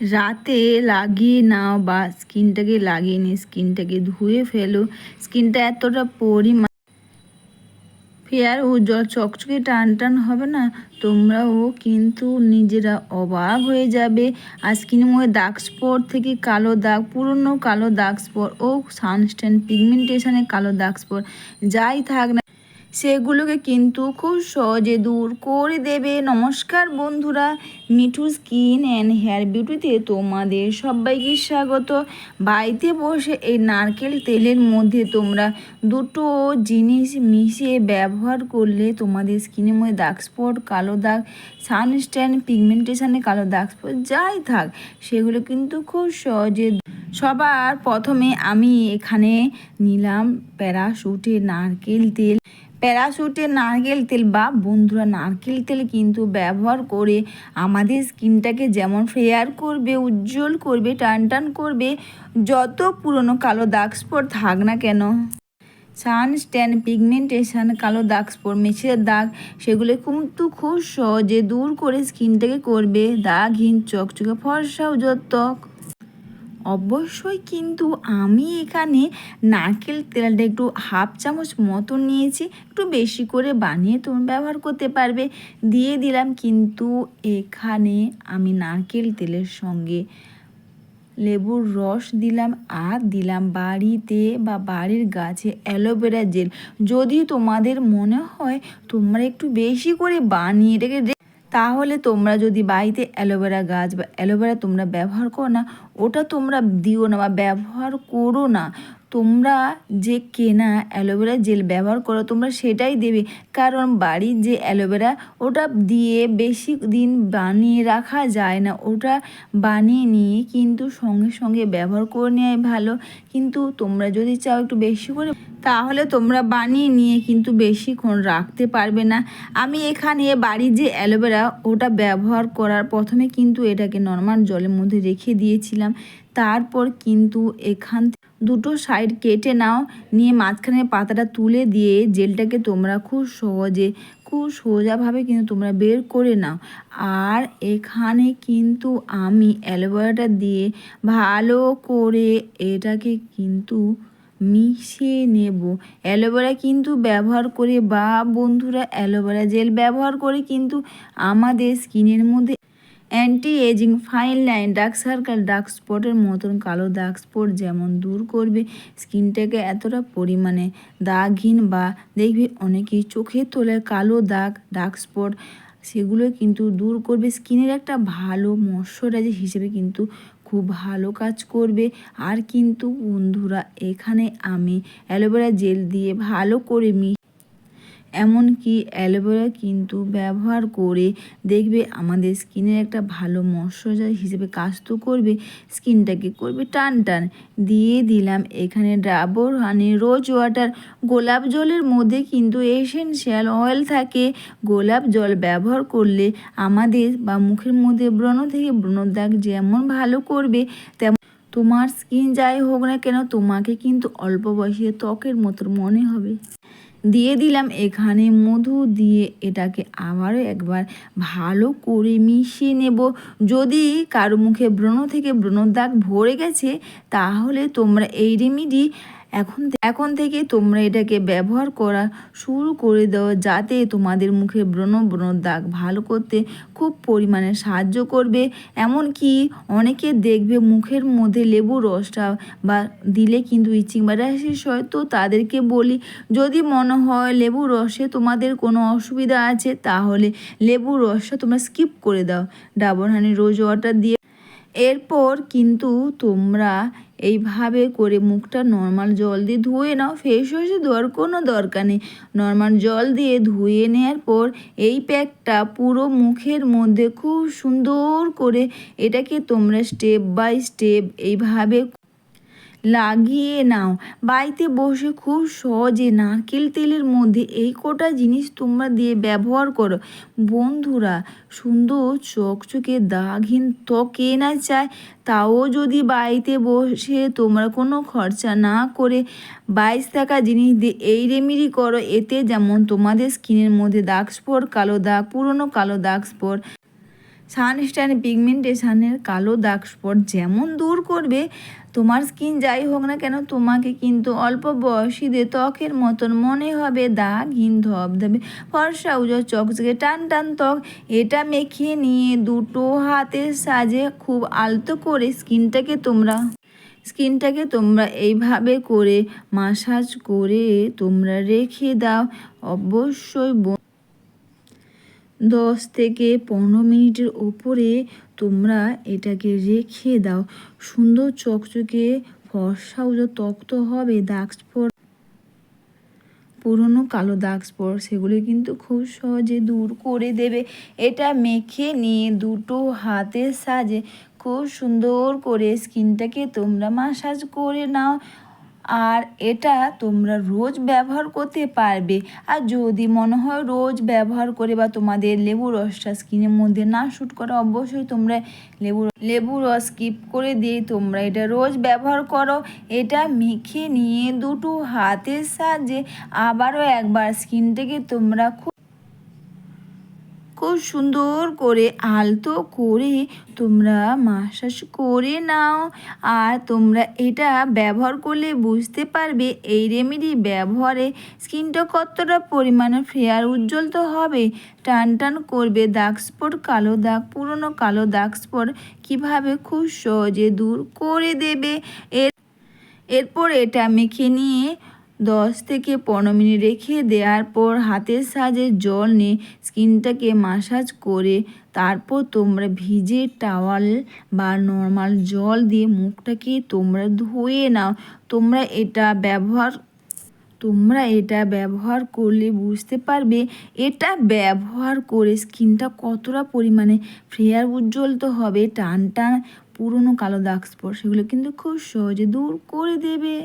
রাতে লাগিয়ে নাও বা স্কিনটাকে লাগিয়ে নিয়ে স্কিনটাকে ধুয়ে ফেলো। স্কিনটা এতটা পরিমাণ ফেয়ার উজ্জ্বল চকচকে টান টান হবে না, তোমরাও কিন্তু নিজেরা অবাক হয়ে যাবে। আর স্কিনের মধ্যে দাগ স্পট থেকে কালো দাগ, পুরনো কালো দাগ স্পট ও সানস্ট্যান পিগমেন্টেশনের কালো দাগ স্পট যাই থাক না সেগুলোকে কিন্তু খুব সহজে দূর করে দেবে। নমস্কার বন্ধুরা, মিঠু স্কিন অ্যান্ড হেয়ার বিউটিতে তোমাদের সবাইকে স্বাগত। বাড়িতে বসে এই নারকেল তেলের মধ্যে তোমরা দুটো জিনিস মিশিয়ে ব্যবহার করলে তোমাদের স্কিনের মধ্যে দাগ স্পট, কালো দাগ, সানস্ট্যান পিগমেন্টেশনে কালো দাগ স্পট যাই থাক সেগুলো কিন্তু খুব সহজে। সবার প্রথমে আমি এখানে নিলাম প্যারাশুটের নারকেল তেল। প্যারাশুটের নারকেল তেল বা বন্ধুরা নারকেল তেল কিন্তু ব্যবহার করে আমাদের স্কিনটাকে যেমন ফেয়ার করবে, উজ্জ্বল করবে, টান টান করবে, যত পুরনো কালো দাগ স্পট থাক না কেন, সানস্ট্যান পিগমেন্টেশন, কালো দাগ স্পট, মেছের দাগ, সেগুলো কিন্তু খুব সহজে দূর করে স্কিনটাকে করবে দাগহীন, চকচকে, ফর্সা ও ত্বক। অবশ্যই কিন্তু আমি এখানে নারকেল তেলটা একটু হাফ চামচ মতো নিয়েছি, একটু বেশি করে বানিয়ে তুমি ব্যবহার করতে পারবে। দিয়ে দিলাম কিন্তু এখানে আমি নারকেল তেলের সঙ্গে লেবুর রস দিলাম, আর দিলাম বাড়িতে বা বাড়ির গাছে অ্যালোভেরা জেল। যদি তোমাদের মনে হয় তোমরা একটু বেশি করে বানিয়ে এটাকে তাহলে তোমরা যদি বাড়িতে অ্যালোভেরা গাছ বা অ্যালোভেরা তোমরা ব্যবহার করো না, ওটা তোমরা দিও না বা ব্যবহার করো না। তোমরা যে কেনা অ্যালোভেরা জেল ব্যবহার করো তোমরা সেটাই দেবে, কারণ বাড়ির যে অ্যালোভেরা ওটা দিয়ে বেশি দিন বানিয়ে রাখা যায় না। ওটা বানিয়ে নিয়ে কিন্তু সঙ্গে সঙ্গে ব্যবহার করে নেওয়াই ভালো। কিন্তু তোমরা যদি চাও একটু বেশি করে, তাহলে তোমরা বানিয়ে নিয়ে কিন্তু বেশিক্ষণ রাখতে পারবে না। আমি এখানে বাড়ির যে অ্যালোভেরা ওটা ব্যবহার করার প্রথমে কিন্তু এটাকে নর্মাল জলের মধ্যে রেখে দিয়েছিলাম। তারপর কিন্তু এখান দুটো সাইড কেটে নাও, নিয়ে মাঝখানে পাতাটা তুলে দিয়ে জেলটাকে তোমরা খুব সোজাভাবে কিন্তু তোমরা বের করে নাও। আর এখানে কিন্তু আমি অ্যালোভেরাটা দিয়ে ভালো করে এটাকে কিন্তু মিশিয়ে নেব। অ্যালোভেরা কিন্তু ব্যবহার করে বা বন্ধুরা অ্যালোভেরা জেল ব্যবহার করে কিন্তু আমাদের স্কিনের মধ্যে anti ageing, fine line, dark circle, dark স্পটের মতন কালো দাগ স্পট যেমন দূর করবে, স্কিনটাকে এতটা পরিমাণে দাগহীন বা দেখবে অনেকেই চোখের তলায় কালো দাগ, ডার্ক স্পট, সেগুলো কিন্তু দূর করবে। স্কিনের একটা ভালো ময়শ্চারাইজার হিসেবে কিন্তু খুব ভালো কাজ করবে। আর কিন্তু বন্ধুরা এখানে আমি অ্যালোভেরা জেল দিয়ে ভালো করে এমনকি অ্যালোভেরা কিন্তু ব্যবহার করে দেখবে আমাদের স্কিনের একটা ভালো ময়শ্চারাইজার হিসেবে কাজ তো করবে, স্কিনটাকে করবে টান টান। দিয়ে দিলাম এখানে ডাবর হানি রোজ ওয়াটার। গোলাপ জলের মধ্যে কিন্তু এসেনশিয়াল অয়েল থাকে। গোলাপ জল ব্যবহার করলে আমাদের বা মুখের মধ্যে ব্রণ থেকে ব্রণর দাগ যেমন ভালো করবে, তেমন তোমার স্কিন যাই হোক না কেন তোমাকে কিন্তু অল্প বয়সে ত্বকের মতো মনে হবে। দিয়ে দিলাম এখানে মধু, দিয়ে এটাকে আবারও একবার ভালো করে মিশিয়ে নেব। যদি কারো মুখে ব্রণ থেকে ব্রণর দাগ ভরে গেছে তাহলে তোমরা এই রেমেডি এখন থেকে তোমরা এটাকে ব্যবহার করা শুরু করে দাও, যাতে তোমাদের মুখে ব্রণর দাগ ভালো করতে খুব পরিমাণে সাহায্য করবে। এমনকি অনেকে দেখবে মুখের মধ্যে লেবুর রসটা বা দিলে কিন্তু ইচিং বা র্যাশেস হয়। তো তাদেরকে বলি, যদি মনে হয় লেবুর রসে তোমাদের কোনো অসুবিধা আছে তাহলে লেবুর রসটা তোমরা স্কিপ করে দাও ডাবর হানি রোজ ওয়াটার দিয়ে। এরপর কিন্তু তোমরা এইভাবে করে মুখটা নর্মাল জল দিয়ে ধুয়ে নাও। ফেস ওয়াশে দেওয়ার কোনো দরকার নেই, নর্মাল জল দিয়ে ধুয়ে নেওয়ার পর এই প্যাকটা পুরো মুখের মধ্যে খুব সুন্দর করে এটাকে তোমরা স্টেপ বাই স্টেপ এইভাবে লাগিয়ে নাও। বাড়িতে বসে খুব সহজে নারকেল তেলের মধ্যে এই কটা জিনিস তোমরা দিয়ে ব্যবহার করো। বন্ধুরা সুন্দর চকচকে দাগহীন ত্বক কে না চায়, তাও যদি বাড়িতে বসে তোমরা কোনো খরচা না করে 22 টাকা জিনিস দিয়ে এই রেমেডি করো, এতে যেমন তোমাদের স্কিনের মধ্যে দাগ স্পট, কালো দাগ, পুরনো কালো দাগ স্পট সানস্ক্রিন পিগমেন্টেশনের কালো দাগ স্পট যেমন দূর করবে, তোমার স্কিন যাই হোক না কেন তোমাকে কিন্তু অল্প বয়সীদের ত্বকের মতন মনে হবে, দাগহীন ধবধবে ফর্সা উজ্জ্বল চকচকে টান টান ত্বক। এটা মেখে নিয়ে দুটো হাতের সাহায্যে খুব আলতো করে স্কিনটাকে তোমরা এইভাবে করে মাসাজ করে তোমরা রেখে দাও। অবশ্যই 10 থেকে 15 মিনিটের ওপরে তোমরা এটাকে রেখে দাও। সুন্দর চকচকে ফর্সা উজ্জ্বল ত্বক তো হবে, দাগ স্পট পুরনো কালো দাগ স্পট সেগুলো কিন্তু খুব সহজে দূর করে দেবে। এটা মেখে নিয়ে দুটো হাতের সাহায্যে খুব সুন্দর করে স্কিনটাকে তোমরা মাসাজ করে নাও। আর এটা তোমরা রোজ ব্যবহার করতে পারবে। আর যদি মনে হয় রোজ ব্যবহার করে বা তোমাদের লেবু রসটা স্কিনের মধ্যে না শ্যুট করে, অবশ্যই তোমরা লেবু রস স্কিপ করে দিয়ে তোমরা এটা রোজ ব্যবহার করো। এটা মেখে নিয়ে দুটো হাতের সাহায্যে আবারও একবার স্কিনটাকে তোমরা খুব সুন্দর করে আলতো করে তোমরা মাসাজ করে নাও। আর তোমরা এটা ব্যবহার করলে বুঝতে পারবে এই রেমেডি ব্যবহারে স্কিনটা কতটা পরিমাণে ফেয়ার উজ্জ্বল তো হবে, টান টান করবে। দাগ স্পট কালো দাগ পুরনো কালো দাগ স্পট কীভাবে খুব সহজে দূর করে দেবে। এরপর এটা মেখে নিয়ে 10 থেকে 15 মিনিট রেখে দেওয়ার পর হাতের সাহায্যে জল নিয়ে স্কিনটাকে মাসাজ করে তারপর তোমরা ভিজে টাওয়াল বা নর্মাল জল দিয়ে মুখটাকে তোমরা ধুয়ে নাও। তোমরা এটা ব্যবহার করলে বুঝতে পারবে এটা ব্যবহার করে স্কিনটা কতটা পরিমাণে ফেয়ার উজ্জ্বল তো হবে, টান টান পুরনো কালো দাগ স্পট সেগুলো কিন্তু খুব সহজে দূর করে দেবে।